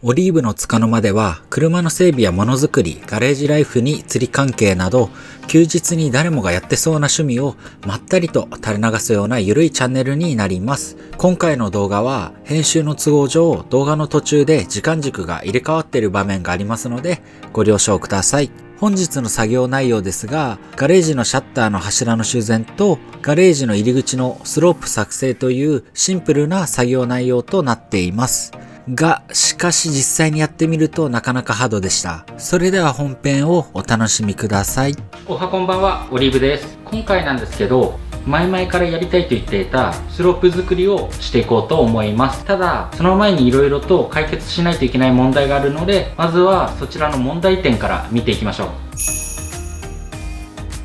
オリーブの束の間では車の整備やものづくり、ガレージライフに釣り関係など休日に誰もがやってそうな趣味をまったりと垂れ流すようなゆるいチャンネルになります。今回の動画は編集の都合上動画の途中で時間軸が入れ替わっている場面がありますのでご了承ください。本日の作業内容ですが、ガレージのシャッターの柱の修繕とガレージの入り口のスロープ作成というシンプルな作業内容となっています。が、しかし実際にやってみるとなかなかハードでした。それでは本編をお楽しみください。おはこんばんは、オリーブです。今回なんですけど、前々からやりたいと言っていたスロープ作りをしていこうと思います。ただ、その前に色々と解決しないといけない問題があるので、まずはそちらの問題点から見ていきましょう。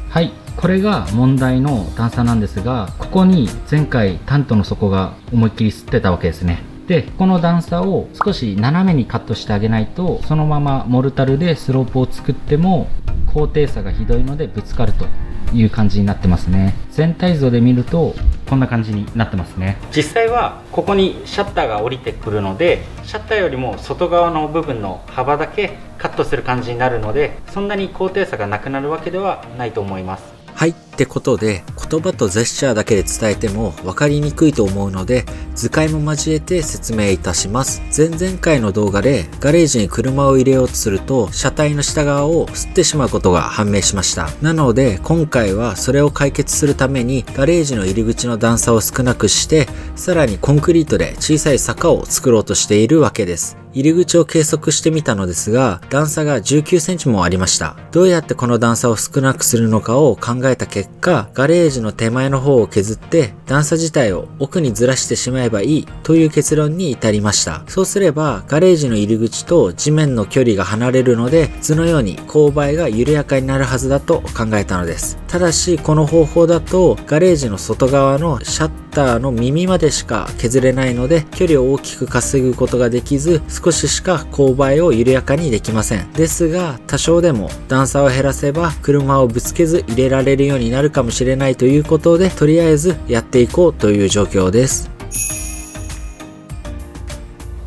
はい、これが問題の段差なんですが、ここに前回タントの底が思いっきり吸ってたわけですね。で、この段差を少し斜めにカットしてあげないと、そのままモルタルでスロープを作っても高低差がひどいのでぶつかるという感じになってますね。全体像で見るとこんな感じになってますね。実際はここにシャッターが降りてくるので、シャッターよりも外側の部分の幅だけカットする感じになるので、そんなに高低差がなくなるわけではないと思います。はい、ってことで言葉とジェスチャーだけで伝えても分かりにくいと思うので図解も交えて説明いたします。前々回の動画でガレージに車を入れようとすると車体の下側を吸ってしまうことが判明しました。なので今回はそれを解決するためにガレージの入り口の段差を少なくしてさらにコンクリートで小さい坂を作ろうとしているわけです。入り口を計測してみたのですが段差が19センチもありました。どうやってこの段差を少なくするのかを考えた結果、ガレージの手前の方を削って段差自体を奥にずらしてしまえばいいという結論に至りました。そうすればガレージの入り口と地面の距離が離れるので図のように勾配が緩やかになるはずだと考えたのです。ただしこの方法だとガレージの外側のシャッターの耳までしか削れないので距離を大きく稼ぐことができず少ししか勾配を緩やかにできません。ですが多少でも段差を減らせば車をぶつけず入れられるようになるかもしれないということでとりあえずやっていこうという状況です。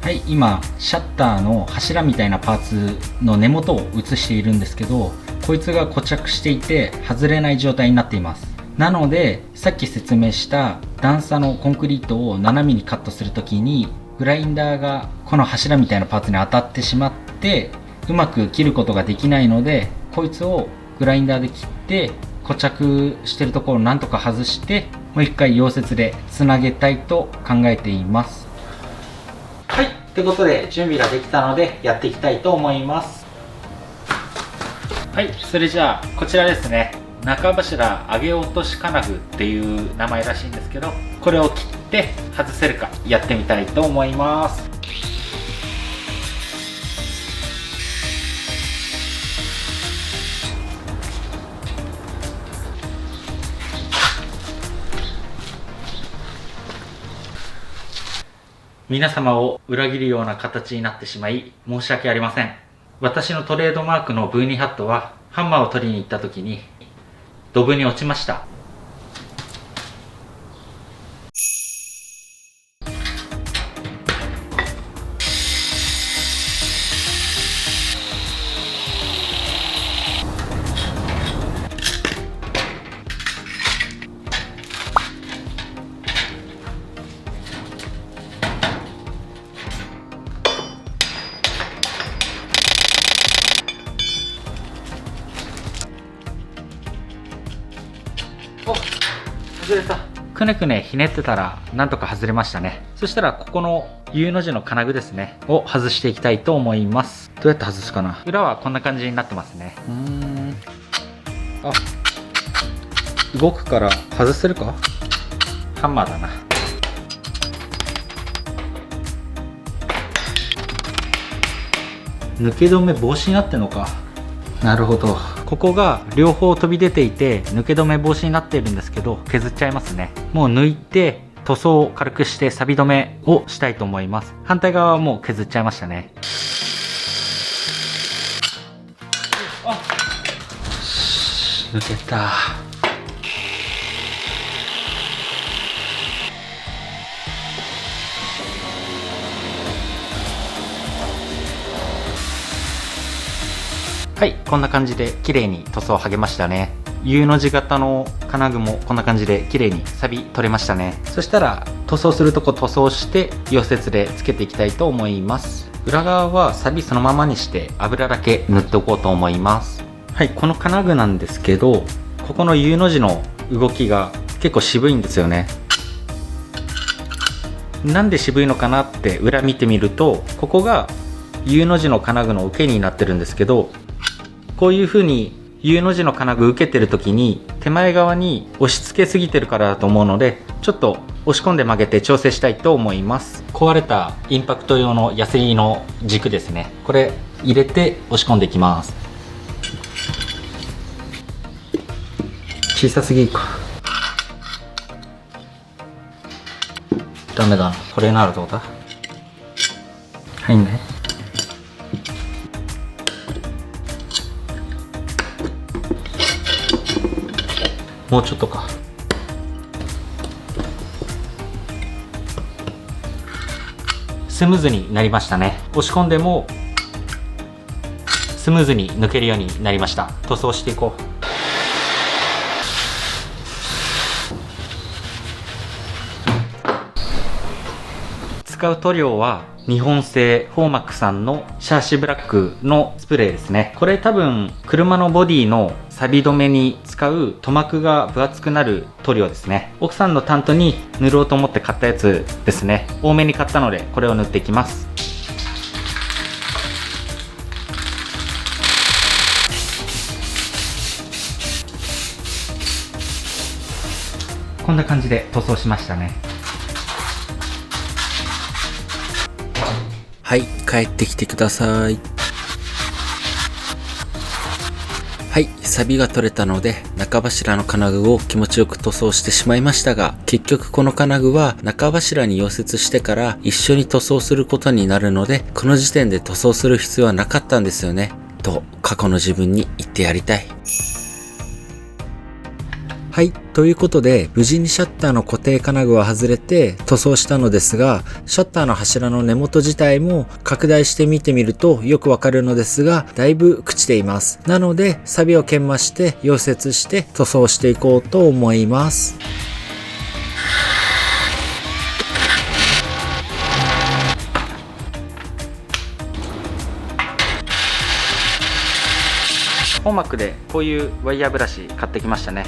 はい、今シャッターの柱みたいなパーツの根元を写しているんですけど、こいつが固着していて外れない状態になっています。なのでさっき説明した段差のコンクリートを斜めにカットするときにグラインダーがこの柱みたいなパーツに当たってしまってうまく切ることができないので、こいつをグラインダーで切って固着してるところをなんとか外してもう一回溶接でつなげたいと考えています。はい、ってことで準備ができたのでやっていきたいと思います。はい、それじゃあこちらですね、中柱上げ落とし金具っていう名前らしいんですけど、これを切って外せるかやってみたいと思います。皆様を裏切るような形になってしまい申し訳ありません。私のトレードマークの V2 ハットはハンマーを取りに行った時にドブに落ちました。お、外れた。くねくねひねってたらなんとか外れましたね。そしたらここの U の字の金具ですねを外していきたいと思います。どうやって外すかな。裏はこんな感じになってますね。あ、動くから外せるか。ハンマーだな。抜け止め防止になってんのか。なるほど。ここが両方飛び出ていて抜け止め防止になっているんですけど、削っちゃいますね。もう抜いて塗装を軽くして錆止めをしたいと思います。反対側はもう削っちゃいましたね。あ、抜けた。はい、こんな感じで綺麗に塗装剥げましたね。U の字型の金具もこんな感じで綺麗にサビ取れましたね。そしたら塗装するとこ塗装して溶接でつけていきたいと思います。裏側はサビそのままにして油だけ塗っておこうと思います。はい、この金具なんですけど、ここの U の字の動きが結構渋いんですよね。なんで渋いのかなって裏見てみると、ここが U の字の金具の受けになってるんですけど、こういう風に U の字の金具受けてる時に手前側に押し付けすぎてるからだと思うので、ちょっと押し込んで曲げて調整したいと思います。壊れたインパクト用のヤスリの軸ですね、これ入れて押し込んでいきます。小さすぎるか、ダメだな、これならどうだ。はいね、もうちょっとか。スムーズになりましたね。押し込んでもスムーズに抜けるようになりました。塗装していこう。使う塗料は日本製フォーマックさんのシャーシブラックのスプレーですね。これ多分車のボディの錆止めに使う塗膜が分厚くなる塗料ですね。奥さんのタントに塗ろうと思って買ったやつですね。多めに買ったのでこれを塗っていきます。こんな感じで塗装しましたね。はい、帰ってきてください。はい、サビが取れたので中柱の金具を気持ちよく塗装してしまいましたが、結局この金具は中柱に溶接してから一緒に塗装することになるので、この時点で塗装する必要はなかったんですよねと過去の自分に言ってやりたい。はい。ということで、無事にシャッターの固定金具は外れて塗装したのですが、シャッターの柱の根元自体も拡大して見てみるとよくわかるのですが、だいぶ朽ちています。なので、サビを研磨して溶接して塗装していこうと思います。フォーマックでこういうワイヤーブラシ買ってきましたね。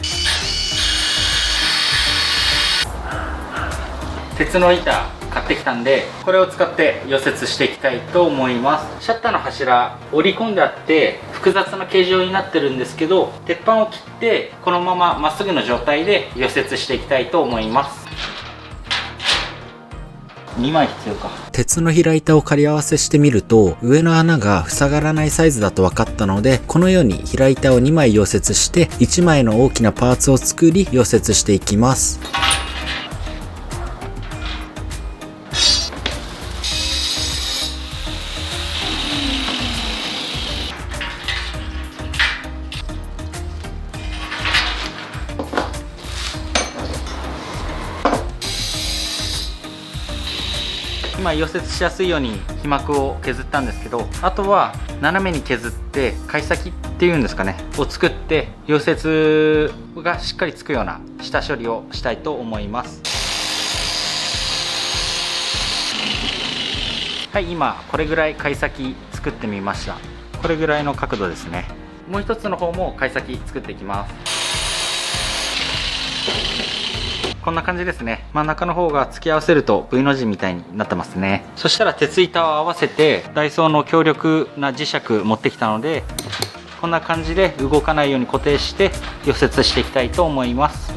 鉄の板買ってきたんで、これを使って溶接していきたいと思います。シャッターの柱折り込んであって複雑な形状になってるんですけど、鉄板を切ってこのまままっすぐの状態で溶接していきたいと思います。2枚必要か。鉄の平板を仮合わせしてみると、上の穴が塞がらないサイズだと分かったので、このように平板を2枚溶接して1枚の大きなパーツを作り溶接していきます。今溶接しやすいように皮膜を削ったんですけど、あとは斜めに削って貝先っていうんですかねを作って溶接がしっかりつくような下処理をしたいと思います。はい、今これぐらい貝先作ってみました。これぐらいの角度ですね。もう一つの方も貝先作っていきます。こんな感じですね。真ん中の方が突き合わせると V の字みたいになってますね。そしたら鉄板を合わせてダイソーの強力な磁石持ってきたので、こんな感じで動かないように固定して溶接していきたいと思います。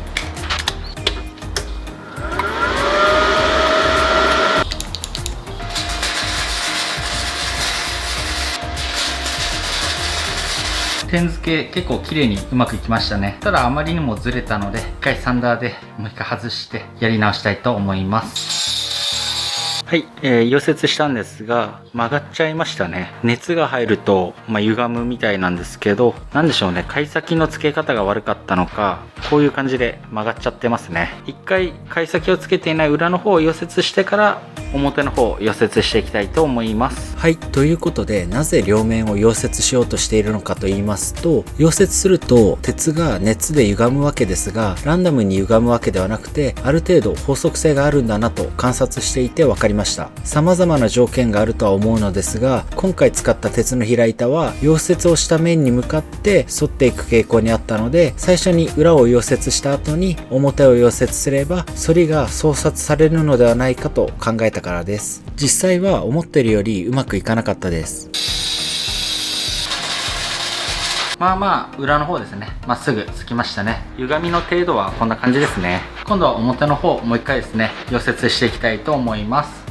点付け結構綺麗にうまくいきましたね。ただあまりにもずれたので、一回サンダーでもう一回外してやり直したいと思います。はい、溶接したんですが曲がっちゃいましたね。熱が入ると、歪むみたいなんですけど、なんでしょうね、貝先の付け方が悪かったのか、こういう感じで曲がっちゃってますね。一回貝先をつけていない裏の方を溶接してから表の方溶接していきたいと思います。はい、ということで、なぜ両面を溶接しようとしているのかと言いますと、溶接すると鉄が熱で歪むわけですが、ランダムに歪むわけではなくて、ある程度法則性があるんだなと観察していて分かりました。様々な条件があるとは思うのですが、今回使った鉄の平板は溶接をした面に向かって反っていく傾向にあったので、最初に裏を溶接した後に表を溶接すれば反りが相殺されるのではないかと考えたからです。実際は思ってるよりうまくいかなかったです。まあ裏の方ですね、まっすぐつきましたね。歪みの程度はこんな感じですね。今度は表の方もう一回ですね溶接していきたいと思います。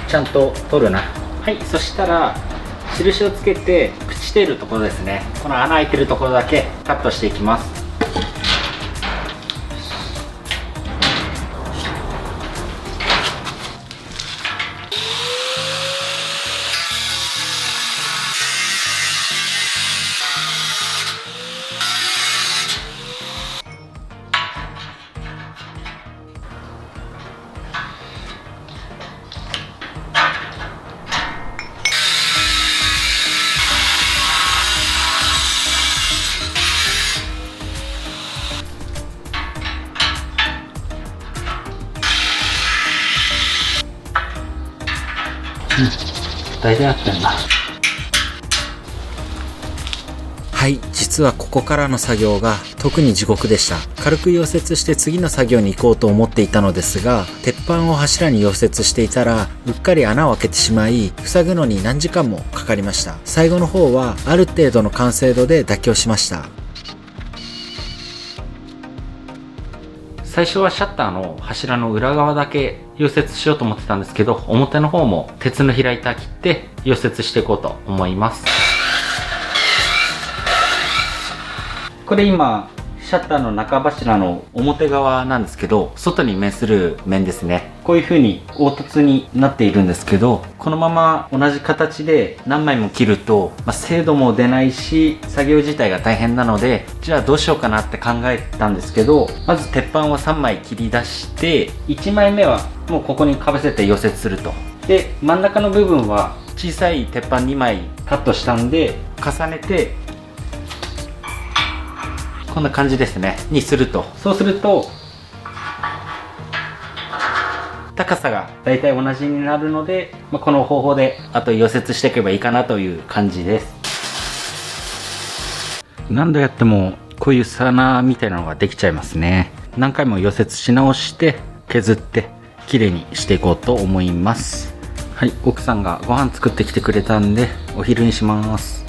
ちゃんと取るな。はい、そしたら印をつけて朽ちているところですね、この穴開いてるところだけカットしていきます。大体合ってんだ。はい、実はここからの作業が特に地獄でした。軽く溶接して次の作業に行こうと思っていたのですが、鉄板を柱に溶接していたらうっかり穴を開けてしまい、塞ぐのに何時間もかかりました。最後の方はある程度の完成度で妥協しました。最初はシャッターの柱の裏側だけ溶接しようと思ってたんですけど、表の方も鉄の平板切って溶接していこうと思います。これ今シャッターの中柱の表側なんですけど、外に面する面ですね。こういう風に凹凸になっているんですけど、このまま同じ形で何枚も切ると、精度も出ないし作業自体が大変なので、じゃあどうしようかなって考えたんですけど、まず鉄板を3枚切り出して、1枚目はもうここにかぶせて溶接すると。で真ん中の部分は小さい鉄板2枚カットしたんで、重ねてこんな感じですねにすると、そうすると高さがだいたい同じになるので、この方法であと溶接していけばいいかなという感じです。何度やってもこういう皿みたいなのができちゃいますね。何回も溶接し直して削って綺麗にしていこうと思います。はい、奥さんがご飯作ってきてくれたんでお昼にします。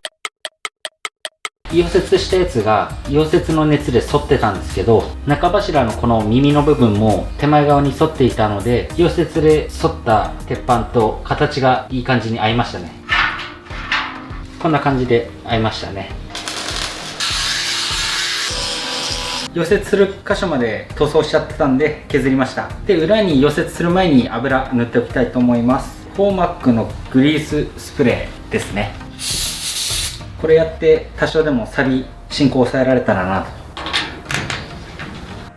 溶接したやつが溶接の熱で反ってたんですけど、中柱のこの耳の部分も手前側に反っていたので、溶接で反った鉄板と形がいい感じに合いましたね。こんな感じで合いましたね。溶接する箇所まで塗装しちゃってたんで削りました。で裏に溶接する前に油塗っておきたいと思います。フォーマックのグリーススプレーですね。これやって多少でも進行を抑えられたらなと。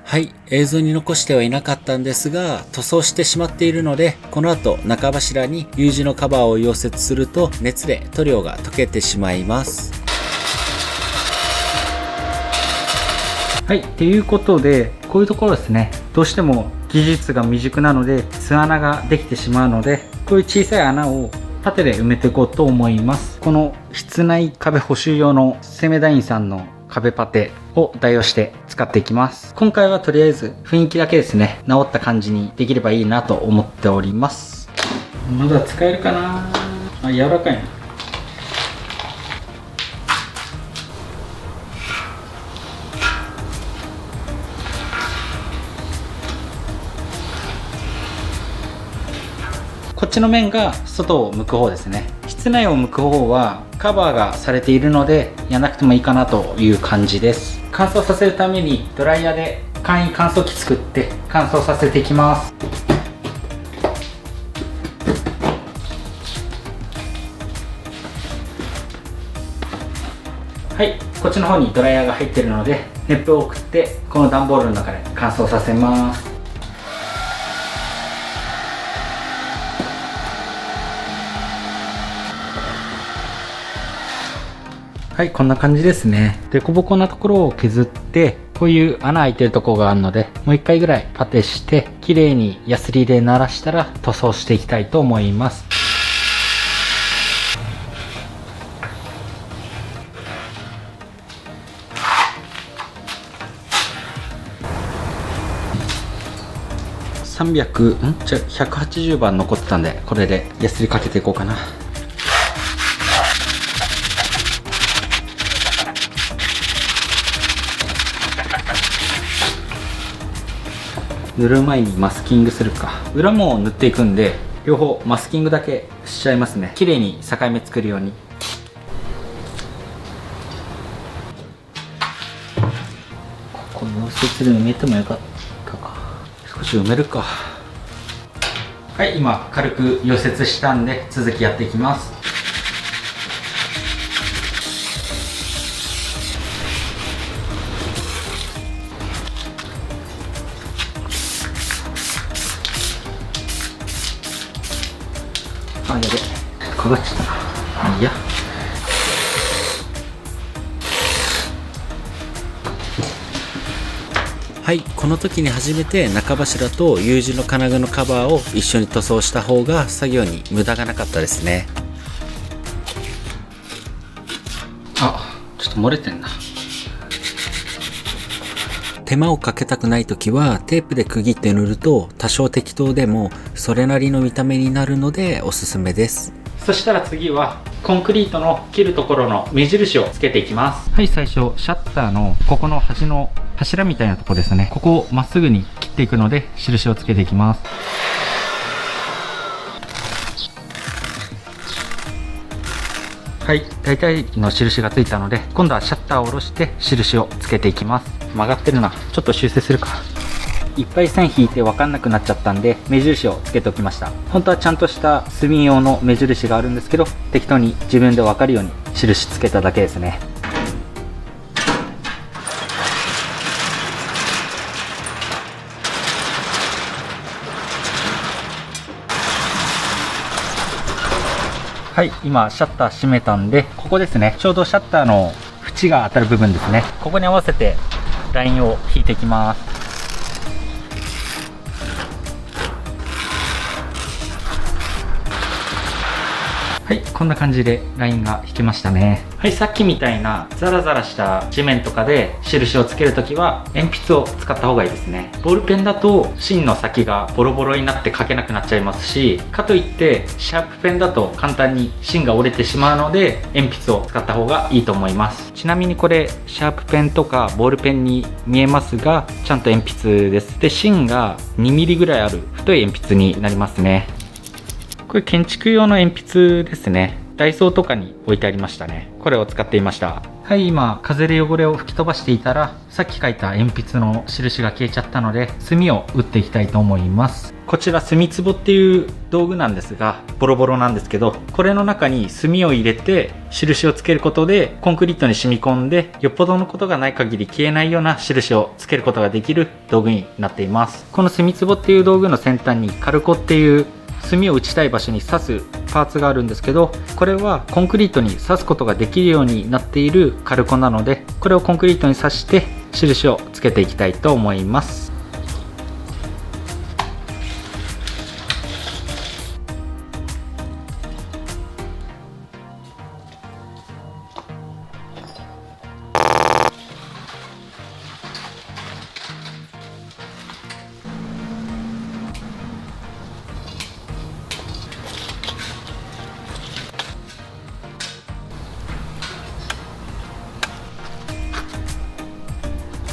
はい、映像に残してはいなかったんですが、塗装してしまっているので、この後中柱に U 字のカバーを溶接すると熱で塗料が溶けてしまいます。はい、ということでこういうところですね、どうしても技術が未熟なので巣穴ができてしまうので、こういう小さい穴をパテで埋めていこうと思います。この室内壁補修用のセメダインさんの壁パテを代用して使っていきます。今回はとりあえず雰囲気だけですね、直った感じにできればいいなと思っております。まだ使えるかなあ、柔らかいな。こっちの面が外を向く方ですね。室内を向く方はカバーがされているのでやらなくてもいいかなという感じです。乾燥させるためにドライヤーで簡易乾燥機作って乾燥させていきます。はい、こっちの方にドライヤーが入ってるので熱風を送ってこの段ボールの中で乾燥させます。はい、こんな感じですね。でこぼこなところを削って、こういう穴開いてるところがあるのでもう一回ぐらいパテして綺麗にヤスリで鳴らしたら塗装していきたいと思います。180番残ってたんで、これでヤスリかけていこうかな。塗る前にマスキングするか。裏も塗っていくんで両方マスキングだけしちゃいますね。綺麗に境目作るように。ここ溶接で埋めてもよかったか。少し埋めるか。はい、今軽く溶接したんで続きやっていきます。あ、やべ、かかっちゃったな。いいや。はい、この時に初めて中柱と U 字の金具のカバーを一緒に塗装した方が作業に無駄がなかったですね。あ、ちょっと漏れてんな。手間をかけたくない時はテープで区切って塗ると多少適当でもそれなりの見た目になるのでおすすめです。そしたら次はコンクリートの切るところの目印をつけていきます。はい、最初シャッターのここの端の柱みたいなところですね。ここをまっすぐに切っていくので印をつけていきます。はい、大体の印がついたので今度はシャッターを下ろして印をつけていきます。曲がってるな。ちょっと修正するか。いっぱい線引いて分かんなくなっちゃったんで目印をつけておきました。本当はちゃんとした墨用の目印があるんですけど、適当に自分で分かるように印つけただけですね。はい、今シャッター閉めたんで、ここですね、ちょうどシャッターの縁が当たる部分ですね。ここに合わせてラインを引いていきます。はい、こんな感じでラインが引けましたね。はい、さっきみたいなザラザラした地面とかで印をつけるときは鉛筆を使った方がいいですね。ボールペンだと芯の先がボロボロになって書けなくなっちゃいますし、かといってシャープペンだと簡単に芯が折れてしまうので鉛筆を使った方がいいと思います。ちなみにこれシャープペンとかボールペンに見えますが、ちゃんと鉛筆です。で、芯が 2mm ぐらいある太い鉛筆になりますね。これ建築用の鉛筆ですね。ダイソーとかに置いてありましたね。これを使っていました。はい、今風で汚れを吹き飛ばしていたら、さっき書いた鉛筆の印が消えちゃったので墨を打っていきたいと思います。こちら墨壺っていう道具なんですが、ボロボロなんですけど、これの中に墨を入れて印をつけることでコンクリートに染み込んで、よっぽどのことがない限り消えないような印をつけることができる道具になっています。この墨壺っていう道具の先端にカルコっていう墨を打ちたい場所に刺すパーツがあるんですけど、これはコンクリートに刺すことができるようになっているカルコなので、これをコンクリートに刺して印をつけていきたいと思います。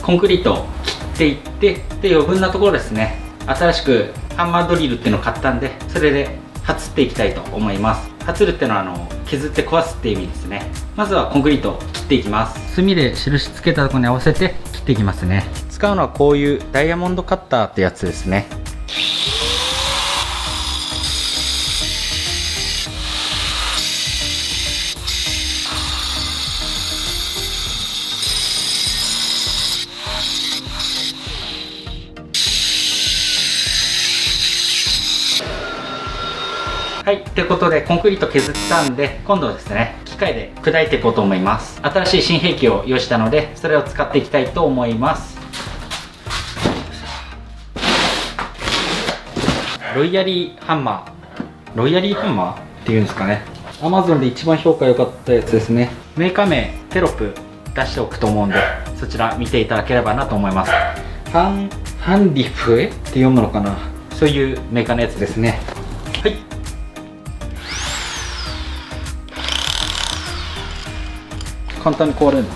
コンクリートを切っていって、で余分なところですね、新しくハンマードリルっていうのを買ったんで、それではつっていきたいと思います。はつるっていうのは削って壊すっていう意味ですね。まずはコンクリートを切っていきます。墨で印つけたところに合わせて切っていきますね。使うのはこういうダイヤモンドカッターってやつですね。はい、ということでコンクリート削ったんで、今度はですね、機械で砕いていこうと思います。新しい新兵器を用意したので、それを使っていきたいと思います。ロイヤリーハンマー。ロイヤリーハンマーっていうんですかね。Amazon で一番評価良かったやつですね。メーカー名、テロップ出しておくと思うんで、そちら見ていただければなと思います。ハンリフエって読むのかな。そういうメーカーのやつですね。はい。簡単に壊れるの。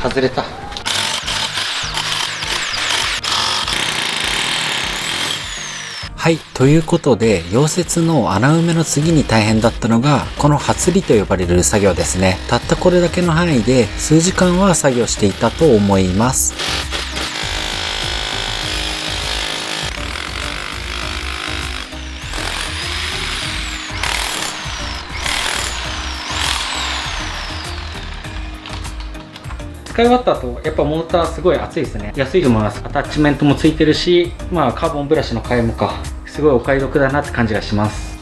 外れた。はい。ということで、溶接の穴埋めの次に大変だったのが、このはつりと呼ばれる作業ですね。たったこれだけの範囲で、数時間は作業していたと思います。使い終わった後、やっぱモーターすごい熱いですね。安いと思います。アタッチメントもついてるし、まあカーボンブラシの替えもか。すごいお買い得だなって感じがします。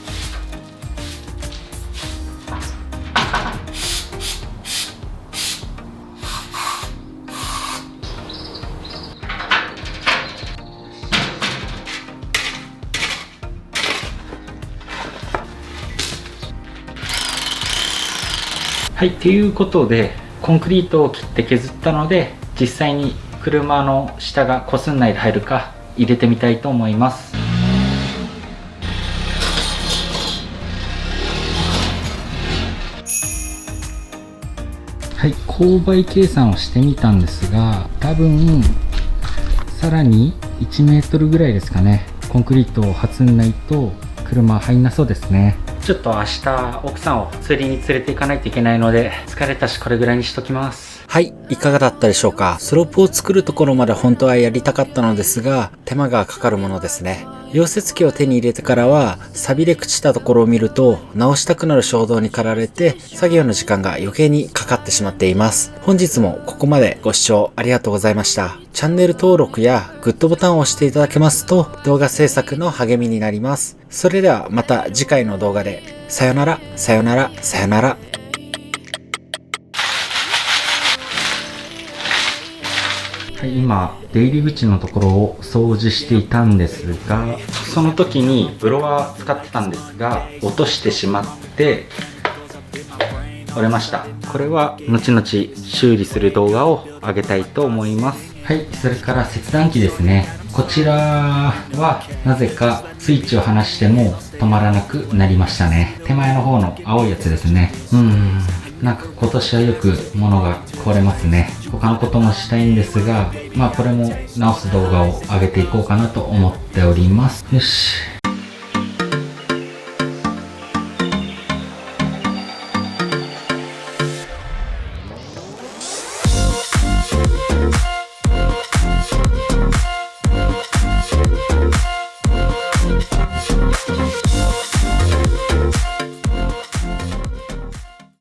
はい、ということで、コンクリートを切って削ったので、実際に車の下がこすんないで入るか入れてみたいと思います。はい、勾配計算をしてみたんですが、多分さらに1メートルぐらいですかね。コンクリートを発んないと車入んなそうですね。ちょっと明日奥さんを釣りに連れて行かないといけないので、疲れたしこれぐらいにしときます。はい、いかがだったでしょうか。スロープを作るところまで本当はやりたかったのですが、手間がかかるものですね。溶接機を手に入れてからは、錆びれ朽ちたところを見ると、直したくなる衝動に駆られて、作業の時間が余計にかかってしまっています。本日もここまでご視聴ありがとうございました。チャンネル登録やグッドボタンを押していただけますと、動画制作の励みになります。それではまた次回の動画で、さよなら、さよなら、さよなら。はい、今出入り口のところを掃除していたんですが、その時にブロワー使ってたんですが、落としてしまって折れました。これは後々修理する動画を上げたいと思います。はい、それから切断機ですね。こちらはなぜかスイッチを離しても止まらなくなりましたね。手前の方の青いやつですね。なんか今年はよく物が壊れますね。他のこともしたいんですが、まあこれも直す動画を上げていこうかなと思っております。よし。